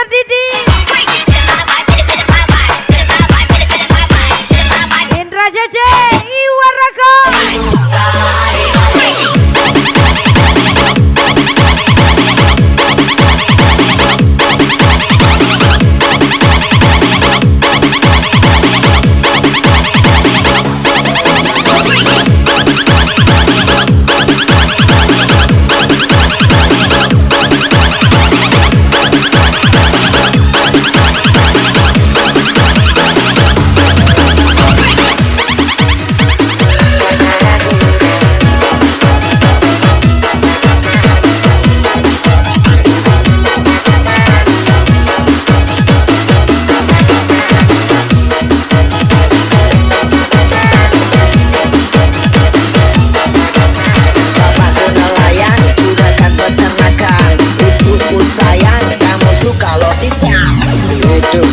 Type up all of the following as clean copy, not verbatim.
Mr. Didi, Indra Jaja, Iwarako.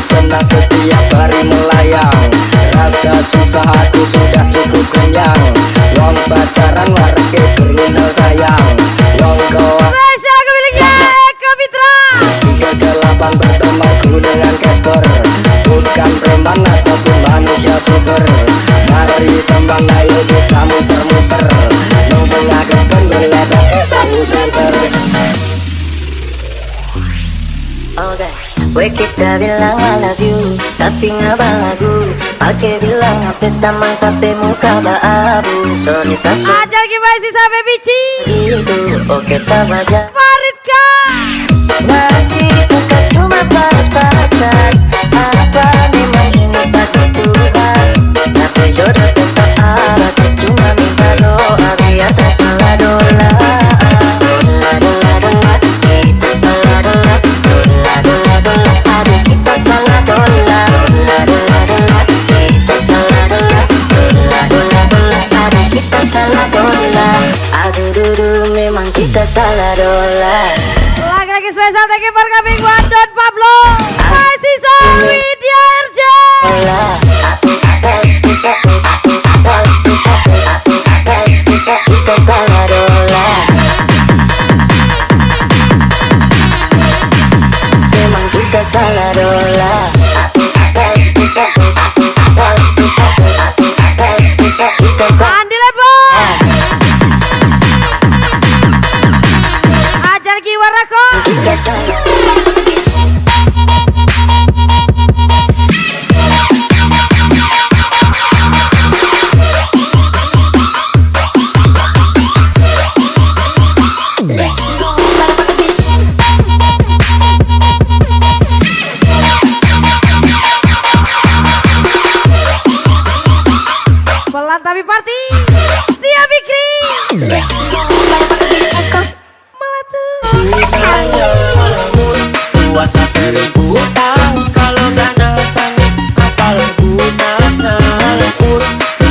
Senang setiap hari melayang, rasa susah aku sudah cukup kenyang. Wong pacaran warga berundang sayang, wong kawan Spesial kemiliknya Eka Fitra. 38 bertemanku dengan Casper, bukan preman ataupun manusia super. Mari teman ayo kita muter-muter, nunggu ngagepen berledak satu center. Okay. Gue kita bilang I love you, tapi ngabang lagu. Pakai bilang apa tamang tapi muka baabu. Sorry tas Ajar gimana sih sampai bici gitu. Oke tak baca Faridka. masih bukan cuma paras-parasan. Apa memang ini takdir Tuhan, tapi jodoh tetap ada. Cuma minta doa biar tak salah dola. Dola dola dola, kita salah dola. Dola dola dola, aduh kita salah dola. Dola dola dola, kita salah dola. Dola dola dola, aduh kita salah dola. Aduh dudu memang kita salah dola. Lagi-lagi spesial thank you for coming buat Don Pablo, masih Sawi dia RJ. Kita salah dola. Memang kita salah dola. Kita salah. Andi Lebo, Ajar Giwarako. Kita salah. Pelan tapi party. Tia Bikri. Melatu. Puasa 1000 tahun kalau ganas sanggup apal gunanya.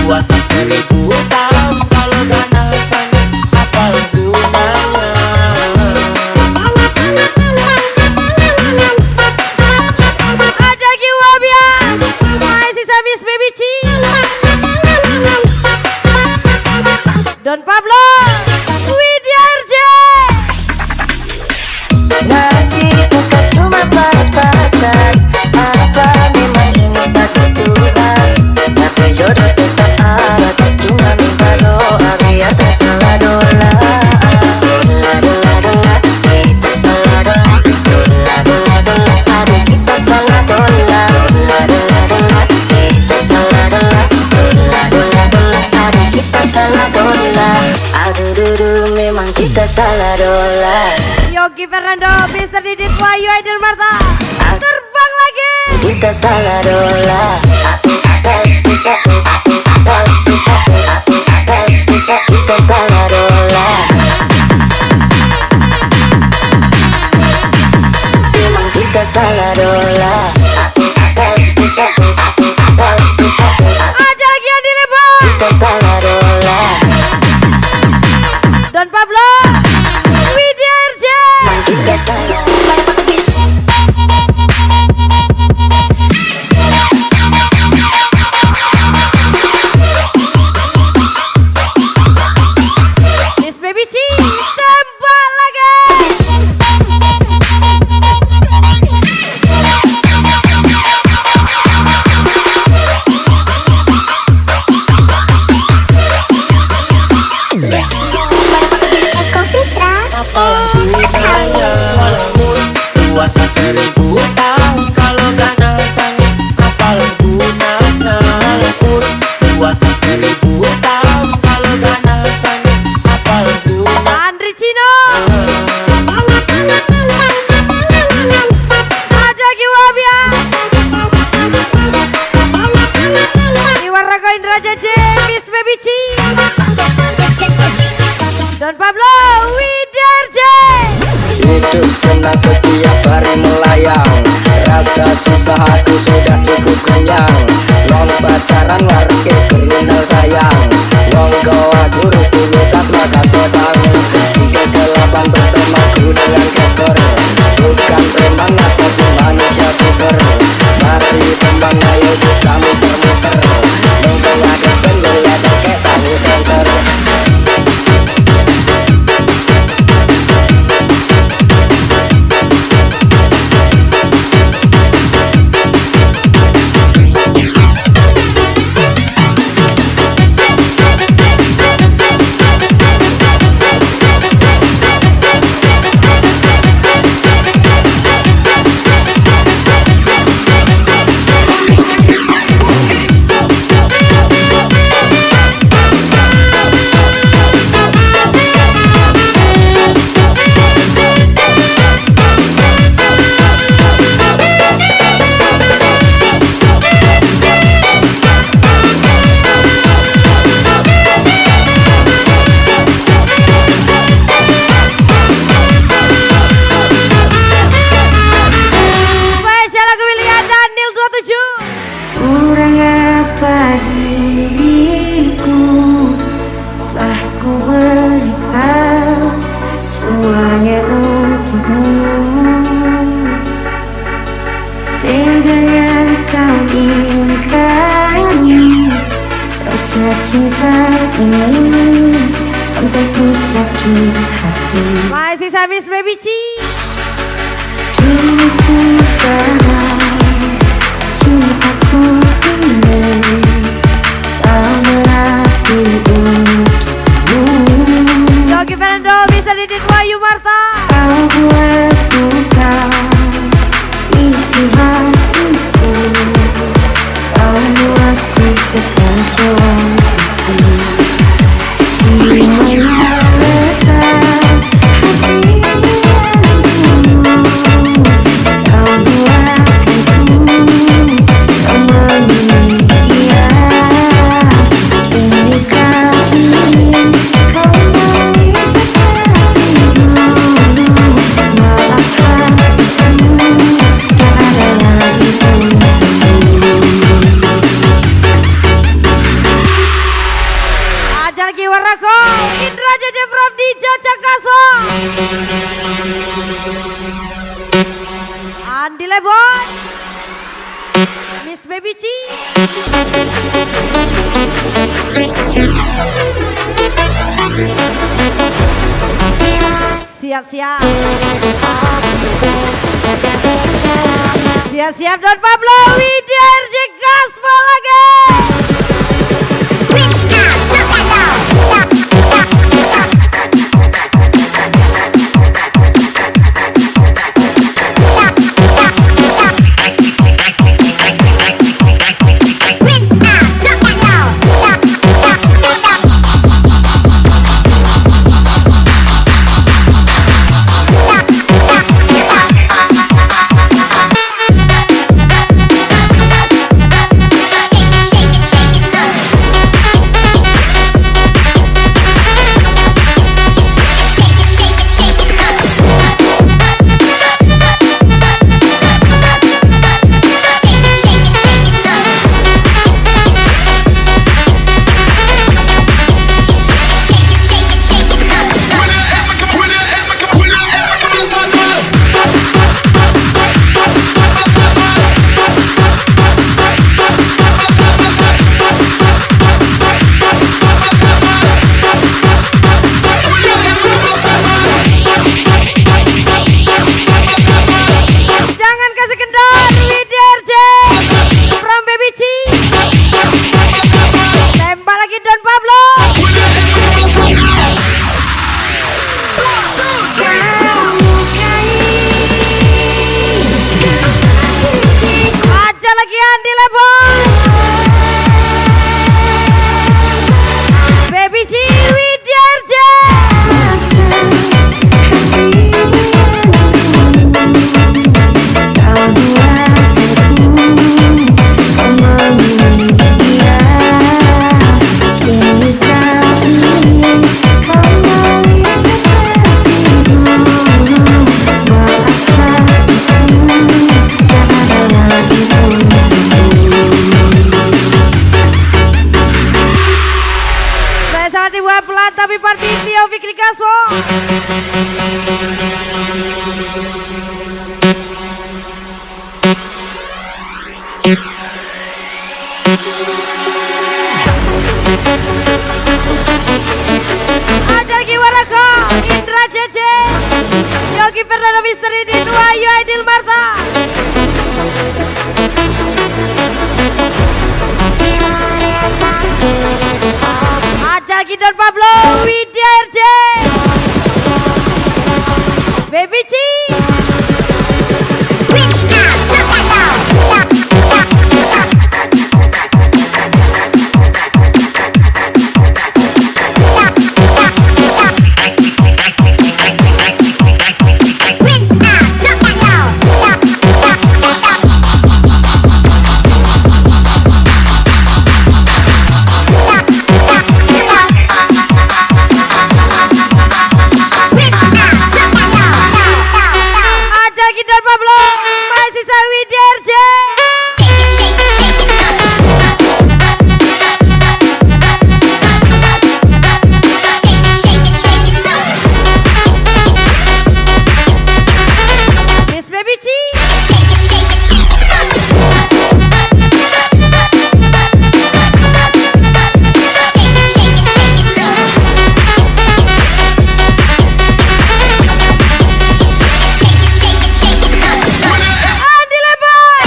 Puasa 1000 tahun kalau ganas sanggup apal gunanya. Ajar Giwabia, masih Samis Baby Chi. Don Pablo, Widya RJ. Nasi bukan cuma paras-parasan. Apa memang ini takdir Tuhan, tapi jodoh tetap ada. Cuma minta doa biar tak salah dola. Dola dola dola, kita salah dola. Dola dola dola, aduh kita salah dola. Dola dola dola, kita salah dola. Dola dola dola, aduh kita salah dola. Aduh dudu memang kita salah dola. Yogi Fernando, Mr. Didit, Wahyu Aidil Marta. Terbang lagi. Kita salah dola. Kita salah dola. Memang kita salah dola. Ajar lagi Andi Lebo, Kita salah dola. Don Pablo, Widya RJ. Memang kita salah. Miss Baby Chi, tembak lagi. seribu tahun. Kalau ganasannya apal gunanya lembur puasa 1000 tahun. Kalau ganasannya apal gunanya Andri Cino Aja Giwabia Iwaraga Indra Jaje Miss Baby Chi Don Pablo Widarje. Hidup senang setiap hari melayang, rasa susah aku sudah cukup kenyang. Wong pacaran warke kriminal sayang, wong goa guru rutinitas makan petang. Kegelapan bertemaku dengan kotor, bukan preman tapi manusia super. Mari tembang ayo kita muter-muter, mumpung ada penggeliat ke sahu center. kurang apa diriku, telah ku berikan semuanya untukmu. Teganya kau ingkari rasa cinta ini sampai ku sakit hati. Masih saya Miss Baby Chi. Kini ku sadar cintaku ini tak berarti untukmu. Yogi Fernando bisa Didit Wahyu Marta. Kau buat luka isi hatiku, kau buatku sekacau hatiku. Di mana letak hatimu yang dulu, kau buatkan kau memilih dia. Kini kau ingin kau kembali seperti dulu. Maaf hatiku tak ada lagi untukmu. Ajal Giwarako Indra Jaja Prabdi Jaja Kaswa Andi Lebon Miss Baby Chi. Siap-siap Siap-siap Don Pablo Widarj Gaspol lagi. lagi Andi Lebon, Baby C Widyarja. Saya sangat dibuat pelan tapi party Tio Fikri Kaswo. Ajal Giwaraka, Indra Cece, Yogi Fernando Misteri Din Wahyu Aidil Marta. Ajal Gidon Pablo Widyarja, Baby C. Ajal Gidon Pablo Mahasiswa Widyarja. Miss Baby C. Andi Lebon.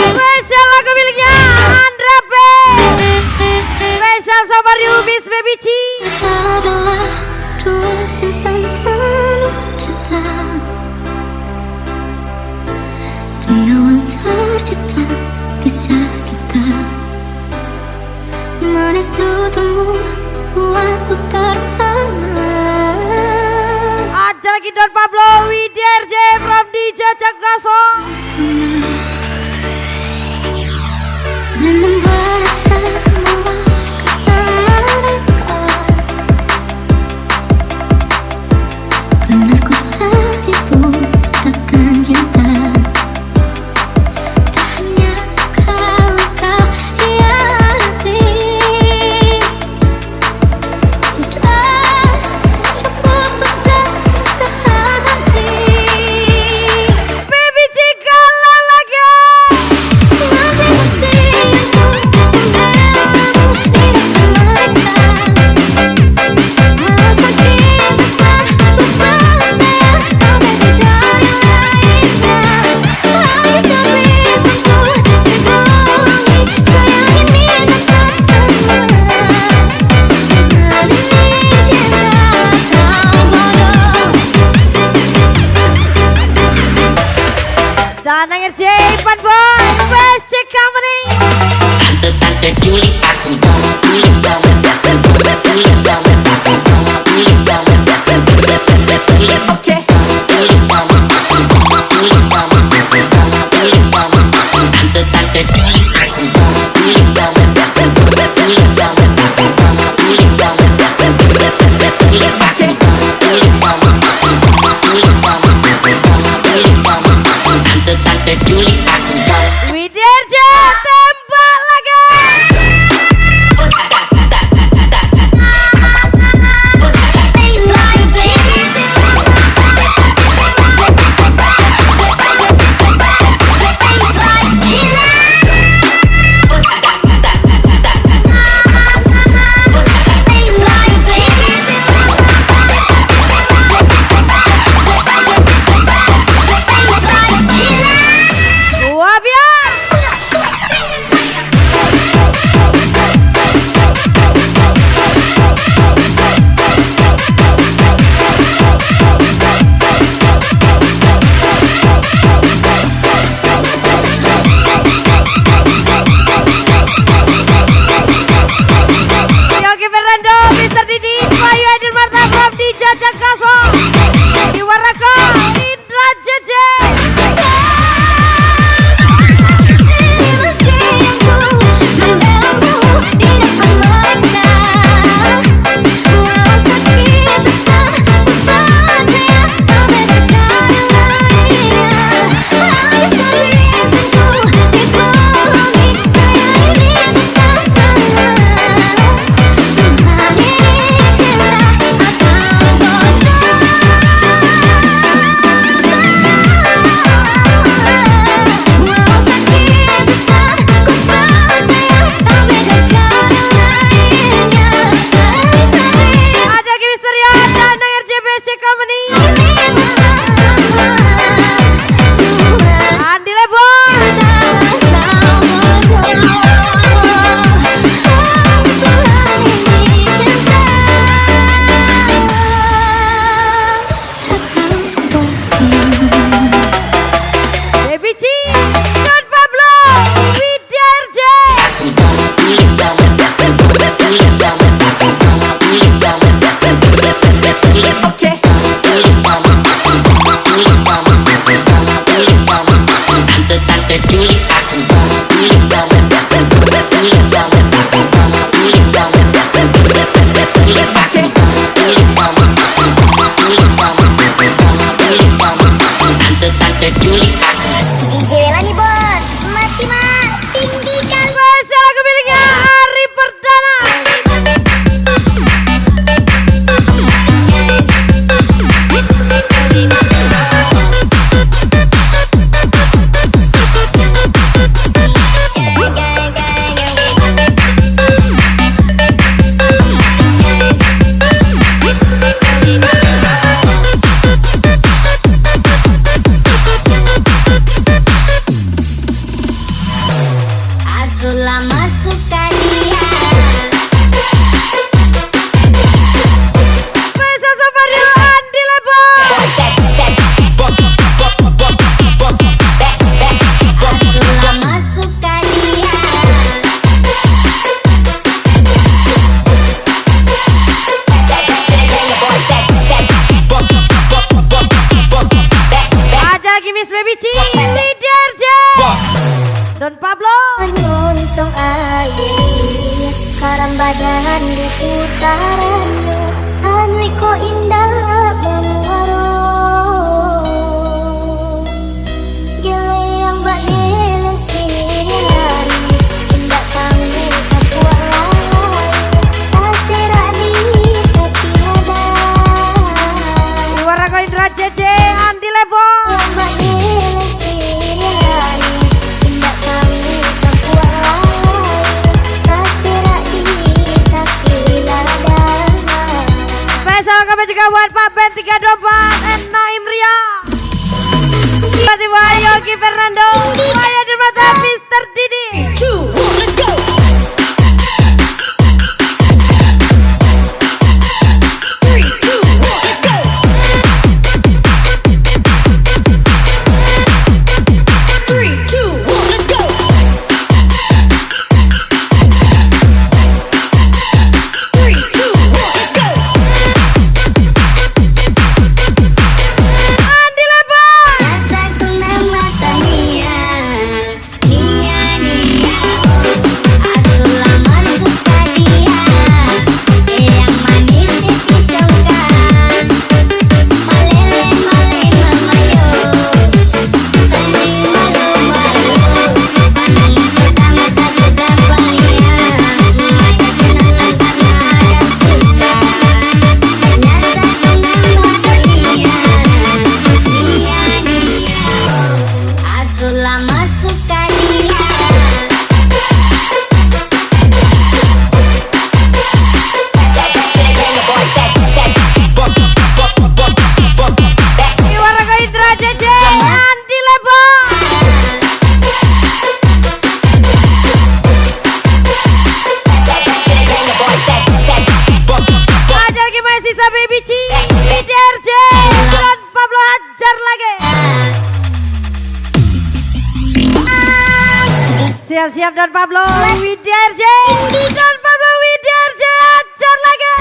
Spesial lagu miliknya Andra P. Spesial Sabar You Miss Baby C. adalah dua insan penuh cinta. Di awal tercipta kisah kita, manis tuturmu buatku terpana. Ajal Gidon Pablo Widyarja from DJ Cakaso. Memang berasa bahwa kata mereka benar ku telah dibutakan cinta. Tak hanya sekali kau hianati, sudah cukup untuk tahan hati. Baby C galau lagi. Mati-mati aku membelamu di depan mereka. Walau sakit tak ku percaya kau beda dari lainnya. Habis-habisan ku dibohongi, sayang ini tetap sama. Jangan ini cinta tak bodoh. Dan akhir J Ipan Boy Best Chick Company. Tante culik aku dong, culik dong, culik dong, culik dong, culik oke, culik dong, culik dong, culik dong, tante culik aku dong, culik dong. Azula suka dia. Spesial Safario Andi Lebo. Azula suka dia. Ada lagi Miss Baby Ci, Leader J, Don Pablo. Nyungsong air karam badan di putarannya, hanui ko indah banguaro. Gile yang badil sirian, indah kami kapuak lalai, tasirani ketiada. Suara kau Indra JJ Andi Lebo. Yang badil sirian, indah kami kapuak lalai, tasirani ketiada. Spesial kami juga buat Pak Ben 324 and Naim Ria. Tiba-tiba Yogi Fernando, saya di mata Mr. Didi. 2, 1, let's go. 3, 2, 1, let's go. 3, 2, 1, let's go. 3, 2, 1, let's go. Andi Lebo. Kataku nama Tania, Nia Nia. Azula suka dia, yang manis isi congkak. Malele male mamayo, sandi malu malu. Pandangan pertama tak sudah bayar, mata kenalan karena ada suka. Ternyata ku nama Tania, Nia Nia. Azula suka dia. Suara kau Indra JJ Andi Lebo. Ada lagi masih sisa Baby Ci, Leader J, Don Pablo hajar lagi. Siap-siap Don Pablo, Leader J, Don Pablo, Leader J hajar lagi.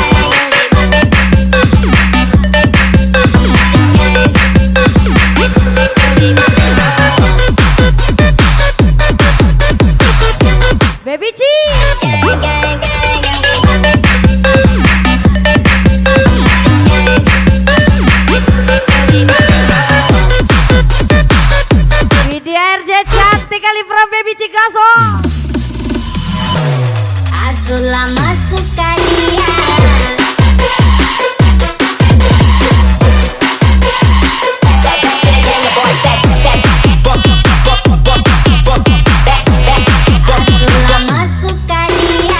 Baby Ci. WDRJ cantik kali from Baby Cikaso. Azula suka dia. Azula suka dia. Azula suka dia.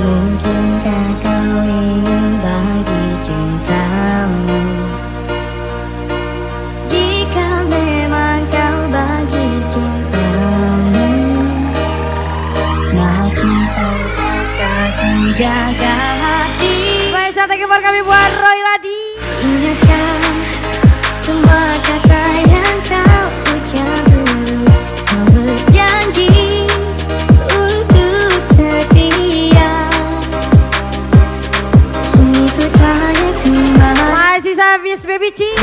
Mungkinkah kau ingin bagi cintamu? Jika memang kau bagi cintamu, masih pantaskah ku jaga hati? Spesial thank you for kami buat Roy Ladi. Ingatkan semua kata yang kau ucap dulu. Kau berjanji untuk setia. Kini ku tanya kembali. Masih Miss Baby Ci.